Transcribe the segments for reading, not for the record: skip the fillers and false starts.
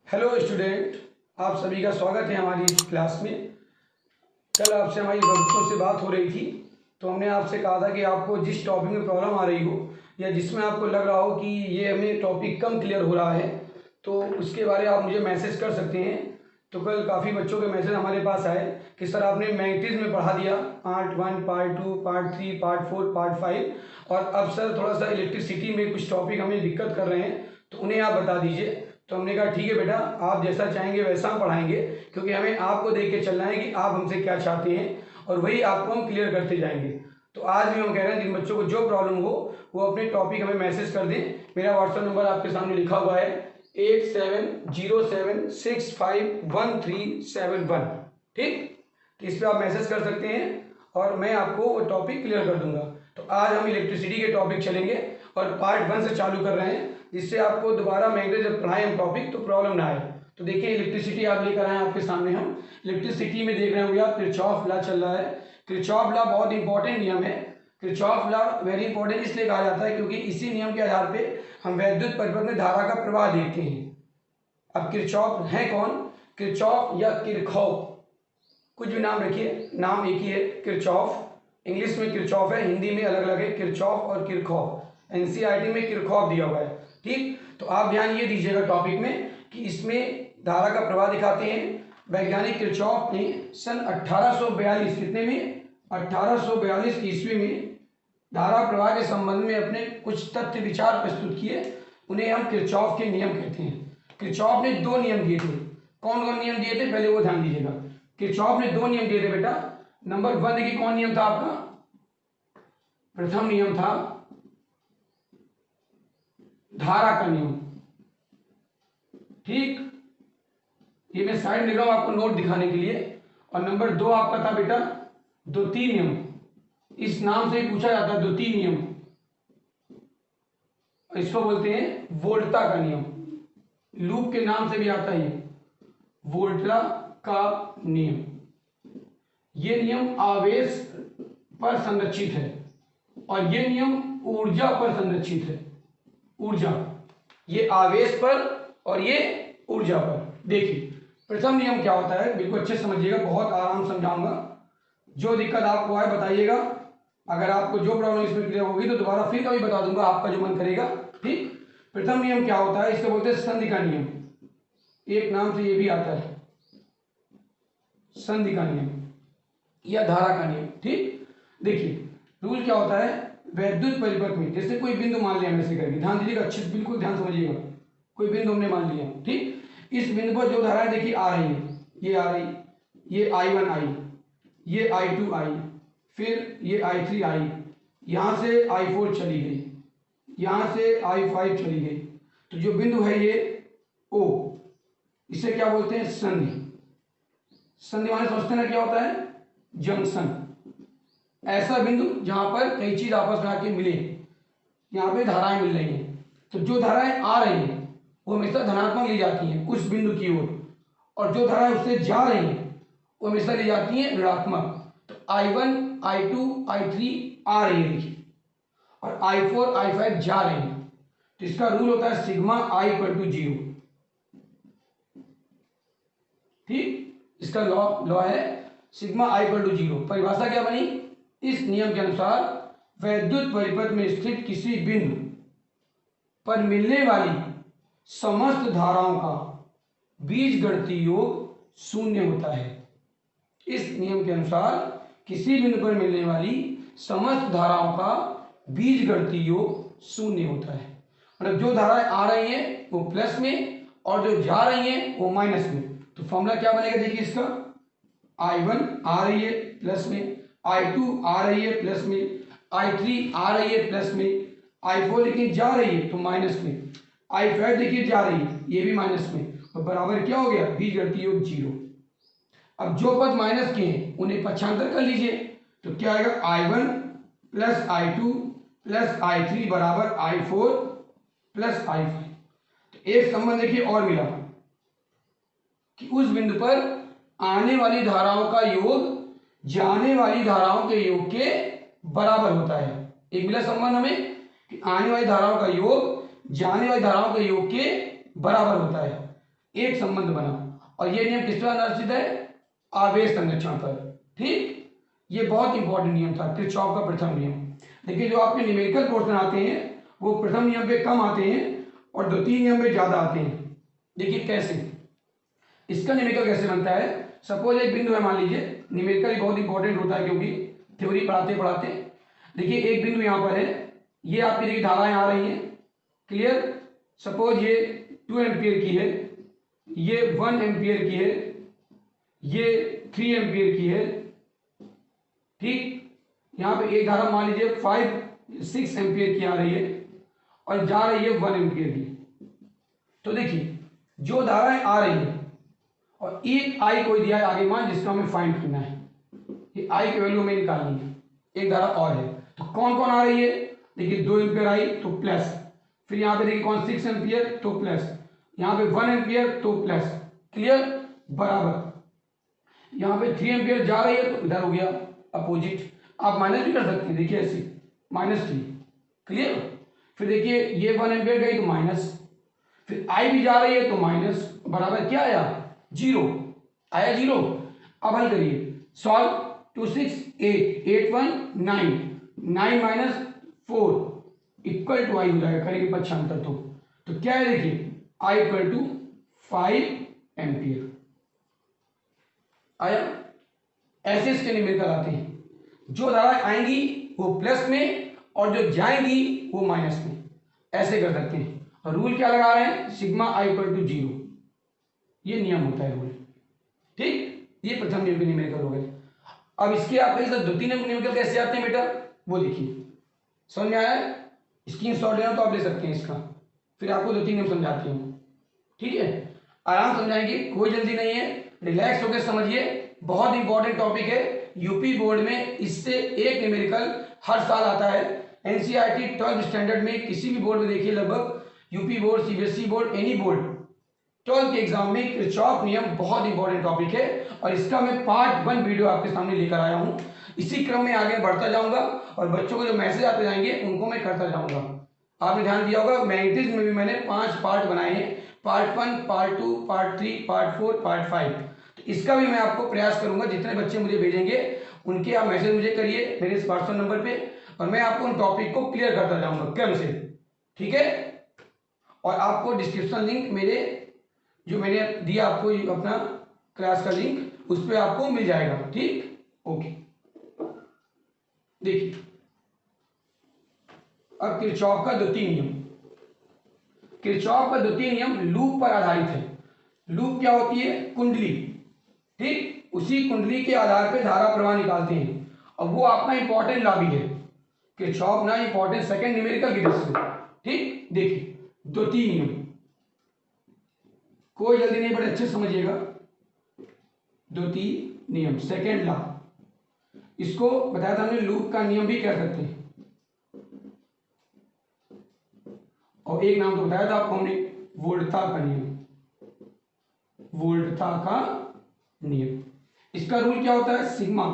Hello student, आप सभी का स्वागत है हमारी इस क्लास में। कल आपसे हमारी बच्चों से बात हो रही थी, तो हमने आपसे कहा था कि आपको जिस टॉपिक में प्रॉब्लम आ रही हो या जिसमें आपको लग रहा हो कि ये हमें टॉपिक कम क्लियर हो रहा है, तो उसके बारे में आप मुझे मैसेज कर सकते हैं। तो कल काफ़ी बच्चों के मैसेज हमारे पास आए कि सर आपने मैग्नेटिज्म में पढ़ा दिया, part 1, part 2, part 3, part 4, part 5, और अब सर थोड़ा सा इलेक्ट्रिसिटी में कुछ टॉपिक हमें दिक्कत कर रहे हैं, तो उन्हें आप बता दीजिए। तो हमने कहा ठीक है बेटा, आप जैसा चाहेंगे वैसा हम पढ़ाएंगे, क्योंकि हमें आपको देख के चलना है कि आप हमसे क्या चाहते हैं, और वही आपको हम क्लियर करते जाएंगे। तो आज भी हम कह रहे हैं जिन बच्चों को जो प्रॉब्लम हो वो अपने टॉपिक हमें मैसेज कर दें। मेरा व्हाट्सएप नंबर आपके सामने लिखा हुआ है 8707651371। ठीक, तो इस पर आप मैसेज कर सकते हैं और मैं आपको वो टॉपिक क्लियर कर दूंगा। तो आज हम इलेक्ट्रिसिटी के टॉपिक चलेंगे और पार्ट 1 से चालू कर रहे हैं, जिससे आपको दोबारा मैग्नेट जब पढ़ाएं हम टॉपिक तो प्रॉब्लम ना आए। तो देखिए, इलेक्ट्रिसिटी आप लेकर आए आपके सामने। हम इलेक्ट्रिसिटी में देख रहे होंगे आप, किरचॉफ लॉ चल रहा है। किरचॉफ लॉ बहुत इंपॉर्टेंट नियम है। किरचॉफ लॉ वेरी इंपॉर्टेंट इसलिए कहा जाता है क्योंकि इसी नियम के आधार पे हम वैद्युत परिपथ में धारा का प्रवाह देखते हैं। अब किरचॉफ है कौन? किरचॉफ या किरखॉफ, कुछ भी नाम रखिए, नाम एक ही है, किरचॉफ। इंग्लिश में किरचॉफ है, हिंदी में अलग अलग है, किरचॉफ और किरखॉफ। एनसीईआरटी में किरखॉफ दिया हुआ है। ठीक, तो आप ध्यान ये दीजिएगा टॉपिक में कि इसमें धारा का प्रवाह दिखाते हैं। वैज्ञानिक किरचॉफ ने सन 1842 कितने में 1842 ईस्वी में धारा प्रवाह के संबंध में अपने कुछ तथ्य विचार प्रस्तुत किए। उन्हें हम किरचॉफ के नियम कहते हैं। किरचॉफ ने दो नियम दिए थे। कौन कौन नियम दिए थे पहले वो ध्यान दीजिएगा। किरचॉफ ने दो नियम दिए थे बेटा। नंबर 1 देखिए कौन नियम था आपका? प्रथम नियम था धारा का नियम। ठीक, ये मैं साइड में लिख रहा हूं आपको नोट दिखाने के लिए। और नंबर 2 आपका था बेटा द्वितीय नियम। इस नाम से ही पूछा जाता है, द्वितीय नियम। इसको बोलते हैं वोल्टा का नियम। लूप के नाम से भी आता है ये, वोल्टा का नियम। ये नियम आवेश पर संरक्षित है और ये नियम ऊर्जा पर संरक्षित है। ऊर्जा, ये आवेश पर और ये ऊर्जा पर। देखिए प्रथम नियम क्या होता है, बिल्कुल अच्छे समझिएगा, बहुत आराम समझाऊंगा। जो दिक्कत आपको आए बताइएगा। अगर आपको जो प्रॉब्लम इसमें क्लियर होगी तो दोबारा फिर कभी बता दूंगा, आपका जो मन करेगा। ठीक, प्रथम नियम क्या होता है, इससे बोलते हैं संधि का नियम। एक नाम से ये भी आता है, संधि का नियम या धारा का नियम। ठीक, देखिए रूल क्या होता है, वैद्युत परिपथ में जैसे कोई बिंदु मान लिया, ऐसे करके ध्यान दीजिएगा, अच्छे से बिल्कुल ध्यान समझिएगा। कोई बिंदु हमने मान लिया, ठीक, इस बिंदु पर जो धाराएं देखिए आ रही है, ये आ रही, ये I1 आई, ये I2 आई, फिर ये I3 आई, यहां से I4 चली गई, यहां से I5 चली गई। तो जो बिंदु है ये O, इसे क्या बोलते हैं? संधि। संधि माने समझते हैं ना क्या होता है? जंक्शन। ऐसा बिंदु जहां पर कई चीज आपस में आके मिले, यहाँ पे धाराएं मिल रही हैं। तो जो धाराएं आ रही हैं वो हमेशा धनात्मक ली जाती हैं उस बिंदु की ओर, और जो धाराएं उससे जा रही हैं वो हमेशा ली जाती हैं ऋणात्मक। तो I1, I2, I3 आ रही है देखिए, और I4, I5 जा रही है। तो इसका रूल होता है सिग्मा I = 0। ठीक, इसका लॉ है सिग्मा I = 0। परिभाषा क्या बनी? इस नियम के अनुसार वैद्युत परिपथ में स्थित किसी बिंदु पर मिलने वाली समस्त धाराओं का बीजगणितीय योग शून्य होता है। इस नियम के अनुसार किसी बिंदु पर मिलने वाली समस्त धाराओं का बीजगणितीय योग शून्य होता है। मतलब जो धाराएं आ रही हैं वो प्लस में और जो जा रही हैं वो माइनस में। तो फॉर्मूला क्या बनेगा देखिए इसका, I1 आ रही है प्लस में, I2 आ रही है प्लस में, I3 आ रही है प्लस में, I4 लेकिन जा रही है तो माइनस में, I5 देखिए जा रही है ये भी माइनस में, और बराबर क्या हो गया? बीजगणितीय योग 0। अब जो पद माइनस के हैं उन्हें पक्षांतर कर लीजिए, तो क्या आएगा? I1 + I2 + I3 बराबर I4 + I5। तो एक संबंध देखिए और मिला कि उस बिंदु पर आने वाली धाराओं का योग जाने वाली धाराओं के योग के बराबर होता है। एक मिला संबंध हमें कि आने वाली धाराओं का योग जाने वाली धाराओं के योग के बराबर होता है। एक संबंध बना। और ये नियम किस पर आधारित है? आवेश संरक्षण पर। ठीक, ये बहुत इंपॉर्टेंट नियम था, किरचॉफ का प्रथम नियम। देखिए, जो आपके न्यूमेरिकल पोर्शन आते हैं वो प्रथम नियम पे कम आते हैं और द्वितीय नियम पे ज्यादा आते हैं। देखिए कैसे, इसका न्यूमेरिकल कैसे बनता है। सपोज एक बिंदु है, मान लीजिए, न्यूमेरिकल बहुत इंपॉर्टेंट होता है क्योंकि थ्योरी पढ़ाते पढ़ाते। देखिए एक बिंदु यहाँ पर है, ये आपकी देखिए धाराएं आ रही हैं, क्लियर। सपोज ये 2 एम्पियर की है, ये 1 एम्पियर की है, ये 3 एम्पियर की है। ठीक, यहाँ पे एक धारा मान लीजिए 6 एम्पियर की आ रही है और जा रही है 1 एम्पियर की। तो देखिए जो धाराएं आ रही है और एक आई कोई दिया है आगे मान, जिसका हमें फाइंड करना है, ये आई की वैल्यू हमें निकालनी है। एक धारा और है, तो कौन कौन आ रही है? देखिए 2 एम्पियर आई तो प्लस, फिर यहाँ पे देखिए कौन 6 एम्पियर तो प्लस, यहाँ पे 1 एम्पियर तो प्लस, क्लियर, बराबर। यहाँ पे 3 एम्पियर जा रही है तो इधर हो गया अपोजिट। आप माइनस भी कर सकते हैं, देखिए ऐसे -3, क्लियर। फिर देखिए ये 1 एम्पियर गई तो माइनस, फिर आई भी जा रही है तो माइनस, बराबर क्या आया? 0 आया, 0। अब हल करिए, सॉल्व। 2 6 8 8 1 9 9 -4 इक्वल टू आई हो जाएगा, करेंगे पक्षांतर तो क्या है? देखिए आई इक्वल टू 5 एम्पियर आया। ऐसे इसके न्यूमेरिकल आते हैं, जो धाराएं आएंगी वो प्लस में और जो जाएंगी वो माइनस में, ऐसे कर सकते हैं। और रूल क्या लगा रहे हैं? सिग्मा आई इक्वल टू 0, ये नियम होता है रूल। ठीक, ये प्रथम नियम के न्यूमेरिकल हो गए। अब इसके आपके साथ द्वितीय नियम न्यूमेरिकल कैसे आते हैं बेटा, वो देखिए। समझ में आया है? स्क्रीनशॉट लेना तो आप ले सकते हैं इसका, फिर आपको द्वितीय नियम समझाती हूँ। ठीक है, आराम समझाएंगे, कोई जल्दी नहीं है, रिलैक्स होकर समझिए। बहुत इंपॉर्टेंट टॉपिक है, यूपी बोर्ड में इससे एक न्यूमेरिकल हर साल आता है। एनसीईआरटी 12th स्टैंडर्ड में किसी भी बोर्ड में देखिए, लगभग UP board, CBSE board, any board, 12th के एग्जाम में किरचॉफ नियम बहुत इंपॉर्टेंट टॉपिक है। और इसका मैं पार्ट 1 वीडियो आपके सामने लेकर आया हूँ। इसी क्रम में आगे बढ़ता जाऊंगा और बच्चों को जो मैसेज आते जाएंगे उनको मैं करता जाऊंगा। आपने ध्यान दिया होगा, मैग्नेटिज्म में भी मैंने 5 पार्ट बनाए हैं, part 1, part 2, part 3, part 4, part 5। तो इसका भी मैं आपको प्रयास करूंगा, जितने बच्चे मुझे भेजेंगे उनके आप मैसेज मुझे करिए मेरे इस व्हाट्सएप नंबर पे, और मैं आपको उन टॉपिक को क्लियर करता जाऊंगा क्रम से। ठीक है, और आपको डिस्क्रिप्शन लिंक मेरे जो मैंने दिया आपको अपना क्लास का लिंक, उस पर आपको मिल जाएगा। ठीक, ओके। देखिए अब किरचॉफ का द्वितीय नियम। किरचॉफ का द्वितीय नियम लूप पर आधारित है। लूप क्या होती है? कुंडली। ठीक, उसी कुंडली के आधार पर धारा प्रवाह निकालते हैं, और वो आपका इंपॉर्टेंट लॉ भी है। किरचॉफ ना इंपॉर्टेंट सेकंड न्यूमेरिकल की दृष्टि से। ठीक, देखिए द्वितीय नियम, कोई जल्दी नहीं, बड़े अच्छे समझिएगा। द्वितीय नियम, सेकेंड लॉ, इसको बताया था हमने लूप का नियम भी कह सकते हैं, और एक नाम तो बताया था आपको हमने, वोल्टता का नियम। वोल्टता का नियम, इसका रूल क्या होता है? Sigma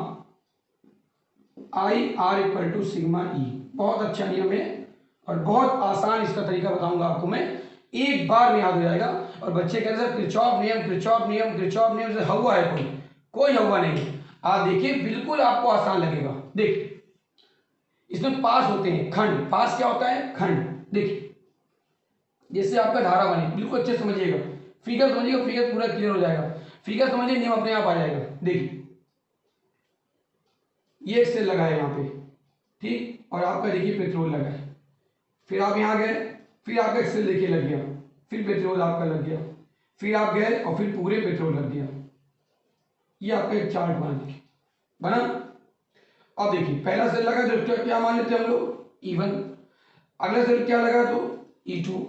I R equal to sigma E. बहुत अच्छा नियम है और बहुत आसान इसका तरीका बताऊंगा आपको मैं, एक बार में याद हो जाएगा। और बच्चे कहते हैं किरचॉफ नियम, किरचॉफ नियम, किरचॉफ नियम से हवा है, कोई हवा नहीं। आप देखिए, बिल्कुल आपको आसान लगेगा। देखिए इसमें पास होते हैं खंड। पास क्या होता है? खंड। देखिए जैसे आपका धारा बने, बिल्कुल अच्छे समझिएगा, फिगर समझिएगा, फिगर पूरा क्लियर हो जाएगा। फिगर समझिए, नियम अपने आप आ जाएगा। देखिए ये एक सेल लगा है यहाँ पे, ठीक, और आपका देखिए पेट्रोल लगा है, फिर आप यहाँ गए, फिर आपका एक सेल देखिए लग गया, फिर पेट्रोल आपका लग गया, फिर आप गए और फिर पूरे पेट्रोल लग गया। ये आपका एक चार्ट बना। अब देखिए पहला सेल लगा तो क्या मान लेते हैं हम लोग? E1। अगला सेल क्या लगा तो E2।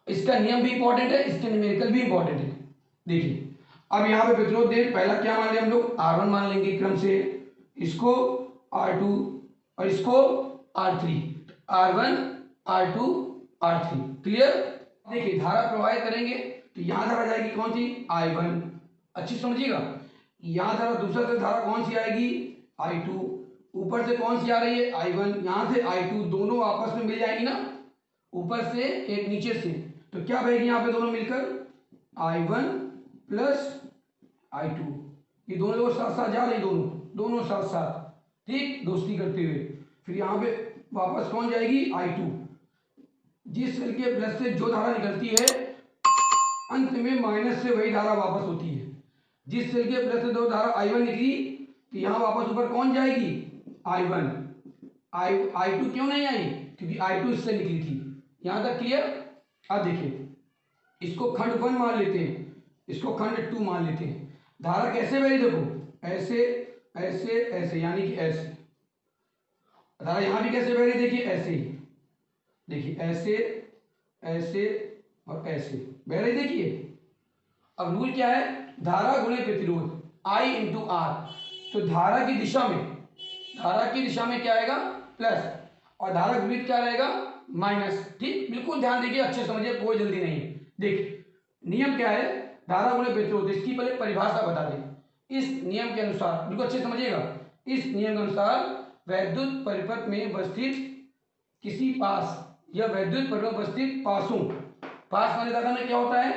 इसका नियम भी इंपॉर्टेंट है, इसके न्यूमेरिकल भी इंपॉर्टेंट है। देखिए अब यहाँ पे पेट्रोल दे, पहला क्या मान लिया हम लोग? R1 मान लेंगे क्रम से, इसको R2 और इसको R3। R1 R2 R3, clear. देखिए धारा प्रवाहित करेंगे तो यहाँ धारा जाएगी कौन सी? I1। अच्छी समझिएगा, यहाँ धारा दूसरा से धारा कौन सी आएगी? I2। ऊपर से कौन सी आ रही है? I1। यहाँ से I2, दोनों आपस में मिल जाएगी ना, ऊपर से एक नीचे से, तो क्या बहेगी यहाँ पे दोनों मिलकर? I1 प्लस I2, ये दोनों लोग साथ साथ जा रहे हैं, दोनों साथ साथ, ठीक, दोस्ती करते हुए। फिर यहाँ पे वापस कौन जाएगी, I2। जिस सेल के प्लस से जो धारा निकलती है अंत में माइनस से वही धारा वापस होती है। जिस सेल के प्लस से दो धारा I1 निकली तो यहाँ वापस ऊपर कौन जाएगी, I1। I2 क्यों नहीं आई, क्योंकि I2 इससे निकली थी। यहाँ तक क्लियर। अब देखिए, इसको खंड 1 मान लेते हैं, इसको खंड 2 मान लेते हैं। धारा कैसे बनी, देखो ऐसे ऐसे ऐसे, यानी कि ऐसे। धारा यहाँ भी कैसे बह रही, देखिए ऐसे ही, देखिए ऐसे ऐसे और ऐसे बह रही, देखिए। अब रूल क्या है, धारा गुणे प्रतिरोध, I इंटू आर। तो धारा की दिशा में क्या आएगा, प्लस, और धारा विपरीत क्या रहेगा, माइनस। ठीक, बिल्कुल ध्यान देखिए, अच्छे समझिए, कोई जल्दी नहीं है। देखिए नियम क्या है, धारा गुणे प्रतिरोध, इसकी पहले परिभाषा बता दें। इस नियम के अनुसार, बिल्कुल अच्छे समझिएगा, इस नियम के अनुसार वैद्युत परिपथ में उपस्थित किसी पास या वैद्युत परिपथ में उपस्थित पासों, पास माने दादा में क्या होता है,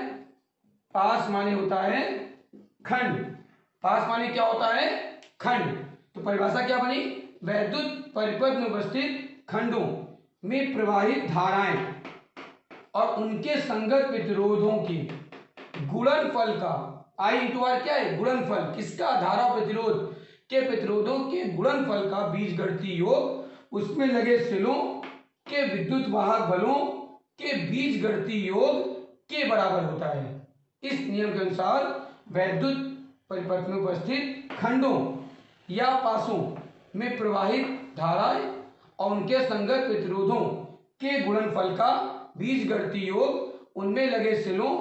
पास माने होता है खंड, पास माने क्या होता है, खंड। तो परिभाषा क्या बनी, वैद्युत परिपथ में उपस्थित खंडों में प्रवाहित धाराएं और उनके संगत प्रतिरोधों के गुणनफल का, I इंटू आर क्या है, गुणनफल, किसका, धारा प्रतिरोध के प्रतिरोधों के गुणनफल का बीजगणितीय योग उसमें लगे सेलों के विद्युत वाहक बलों के बीजगणितीय योग के बराबर होता है। इस नियम के अनुसार वैद्युत परिपथ में उपस्थित खंडों या पासों में प्रवाहित धाराएं और उनके संगत प्रतिरोधों के गुणनफल का बीजगणितीय योग उनमें लगे सेलों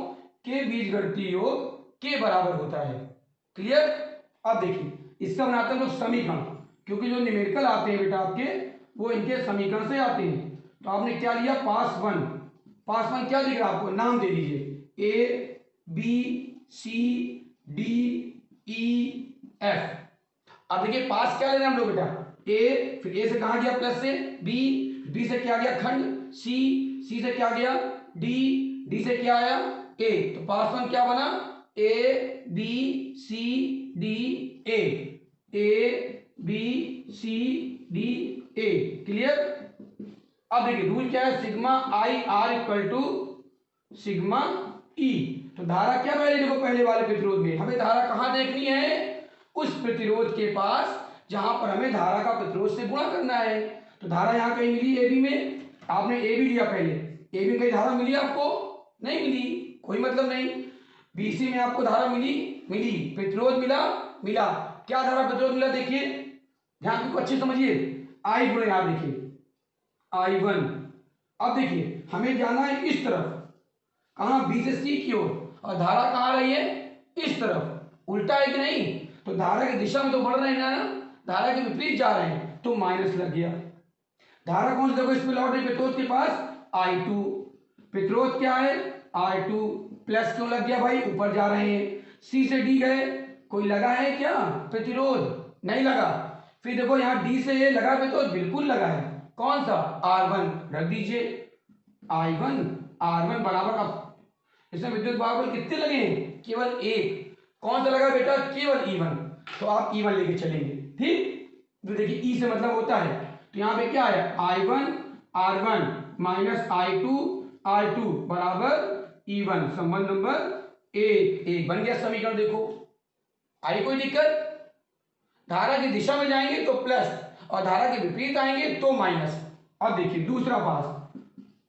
के बीजगणितीय योग के बराबर होता है। क्लियर। अब देखिए, इसका बनाते हैं लोग समीकरण, क्योंकि जो न्यूमेरिकल आते हैं बेटा आपके, वो इनके समीकरण से आते हैं। तो आपने क्या लिया, पास वन क्या दिख रहा है आपको, नाम दे दीजिए, A B C D E F। अब देखिए पास क्या लेना हम लोग बेटा, A, फिर A से कहा गया प्लस से, B से क्या गया खंड, C से क्या गया D से क्या आया A। तो पास वन क्या बना, A B C D A, clear. अब देखिए रूल क्या है, sigma I R equal to sigma E. तो धारा क्या बह रही, देखो पहले वाले प्रतिरोध में हमें धारा कहां देखनी है, उस प्रतिरोध के पास जहां पर हमें धारा का प्रतिरोध से गुणा करना है। तो धारा यहां कहीं मिली ए बी में, आपने ए बी लिया पहले, ए बी में कहीं धारा मिली आपको, नहीं मिली, कोई मतलब नहीं। बीसी में आपको धारा मिली, प्रतिरोध मिला, क्या धारा प्रतिरोध मिला, देखिए ध्यान को अच्छे समझिए, आई गुणे आप देखिए I1। अब देखिए हमें जाना है इस तरफ, कहां, बी से सी की ओर, और धारा कहां रही है, इस तरफ, उल्टा है कि नहीं। तो धारा की दिशा में तो बढ़ रहे हैं ना, धारा के विपरीत जा रहे हैं, तो माइनस लग गया। धारा कौन सी, देखो इस पे लौट रही प्रतिरोध के पास, I2, प्रतिरोध क्या है I2, प्लस क्यों लग गया भाई, ऊपर जा रहे हैं। सी से डी गए, कोई लगा है क्या प्रतिरोध, नहीं लगा। फिर देखो यहाँ डी से ए लगा प्रतिरोध, बिल्कुल लगा है, कौन सा, R1 रख दीजिए, I1 R1 बराबर। अब इसमें विद्युत वाहक कितने लगे हैं, केवल एक, कौन सा लगा बेटा, केवल E1। तो आप E1 लेके चलेंगे, ठीक। तो देखिए E से मतलब होता है, तो यहाँ पे क्या है, I1 R1 minus I2 R2 बराबर E1, संबंध नंबर एक बन गया समीकरण। देखो आई कोई दिक्कत, धारा की दिशा में जाएंगे तो प्लस, और धारा के विपरीत आएंगे तो माइनस। अब देखिए दूसरा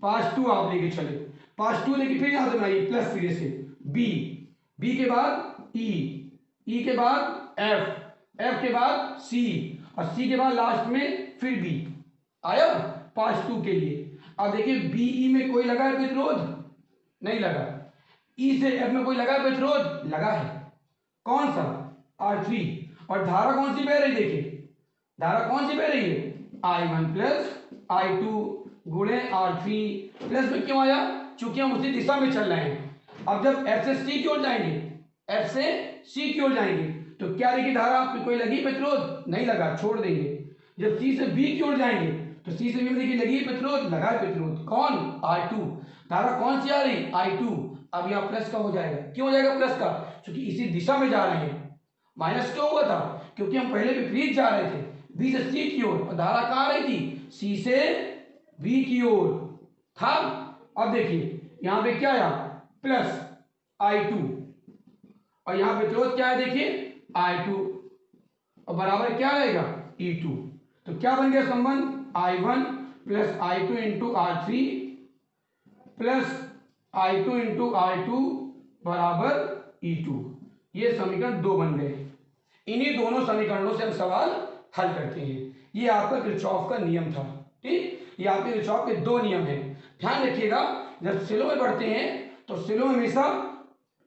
पास 2 आप लेके चले, पास 2 लेके फिर यहां से बनाइए प्लस, फिर से बी के बाद ई के बाद एफ के बाद सी, और सी के बाद लास्ट में फिर बी आया पास 2 के लिए। अब देखिए बीई में कोई लगा है प्रतिरोध, नहीं लगा। ई से एफ में कोई लगा है प्रतिरोध, लगा है, कौन सा, R3। और धारा कौन सी बह रही, देखिए धारा कौन सी बह रही है, I1 प्लस I2 गुणे R3 प्लस में क्यों आया, चूंकि हम उसी दिशा में चल रहे हैं। अब जब F से C की ओर जाएंगे, F से C की ओर जाएंगे, तो क्या देखिए धारा आपकी कोई लगी प्रतिरोध, नहीं लगा, छोड़ देंगे। जब C से B की ओर जाएंगे तो C से B में देखिए लगी प्रतिरोध, लगा प्रतिरोध, कौन, R2। धारा कौन सी आ रही, I2, अब यहाँ प्लस का हो जाएगा। क्यों हो जाएगा प्लस का? क्योंकि इसी दिशा में जा रहे हैं। माइनस क्यों हुआ था? क्योंकि हम पहले विपरीत जा रहे थे, बी से सी की ओर, और धारा कहाँ आ रही थी? सी से बी की ओर था। अब देखिए यहाँ पे क्या आया? प्लस I2, और यहाँ पे प्रतिरोध क्या है? देखिए I2, और बराबर क्या रहेगा? E2। तो क्या बन गया संबंध? I1 plus I2 into R3 plus I2 into R2 बराबर E2। ये समीकरण 2 बन गए। इन्हीं दोनों समीकरणों से हम सवाल हल करते हैं। ये आपका किरचॉफ का नियम था। ठीक, ये आपके किरचॉफ के 2 नियम हैं। ध्यान रखिएगा, जब सिलों में बढ़ते हैं तो सिलों हमेशा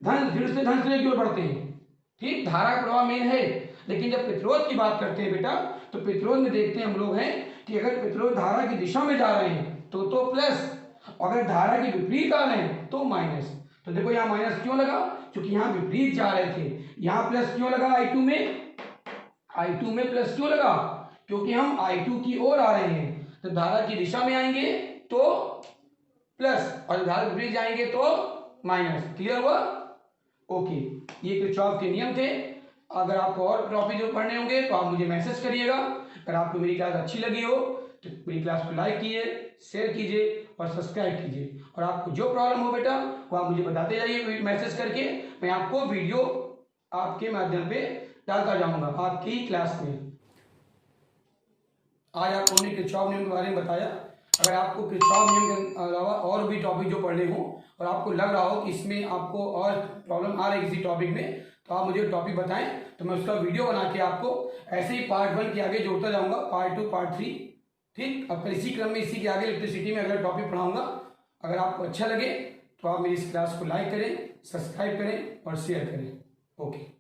धन ऋण से धन सिले की ओर बढ़ते हैं। ठीक, धारा प्रवाह मेन है, लेकिन जब प्रतिरोध की बात करते हैं बेटा, तो प्रतिरोध में देखते हैं हम लोग हैं कि अगर प्रतिरोध धारा की दिशा में जा रहे हैं तो प्लस, अगर धारा के विपरीत आ रहे हैं तो माइनस। तो देखो यहाँ माइनस क्यों लगा? क्योंकि यहाँ विपरीत जा रहे थे। यहाँ प्लस क्यों लगा? I2 में प्लस क्यों लगा? क्योंकि हम I2 की ओर आ रहे हैं। तो धारा की दिशा में आएंगे तो प्लस, और धारा विपरीत जाएंगे तो माइनस। क्लियर हुआ? ओके, ये किरचॉफ के नियम थे। अगर आपको और टॉपिक जो पढ़ने होंगे तो आप मुझे मैसेज करिएगा। अगर आपको मेरी क्लास अच्छी लगी हो तो मेरी क्लास को लाइक कीजिए, शेयर कीजिए और सब्सक्राइब कीजिए। और आपको जो प्रॉब्लम हो बेटा वो आप मुझे बताते जाइए मैसेज करके। मैं आपको वीडियो आपके माध्यम पे डालता जाऊंगा आपकी क्लास में। आज आपको हमने किरचॉफ नियम के बारे में बताया। अगर आपको किरचॉफ नियम के अलावा और भी टॉपिक जो पढ़ने हो और आपको लग रहा हो कि इसमें आपको और प्रॉब्लम आ रही है किसी टॉपिक में, तो आप मुझे टॉपिक बताएं, तो मैं उसका वीडियो बना के आपको ऐसे ही पार्ट 1 के आगे जोड़ता जाऊंगा, पार्ट 2, पार्ट 3। ठीक, अब इसी क्रम में इसी के आगे इलेक्ट्रिसिटी में अगला टॉपिक पढ़ाऊंगा। अगर आपको अच्छा लगे तो आप मेरी इस क्लास को लाइक करें, सब्सक्राइब करें और शेयर करें। ओके।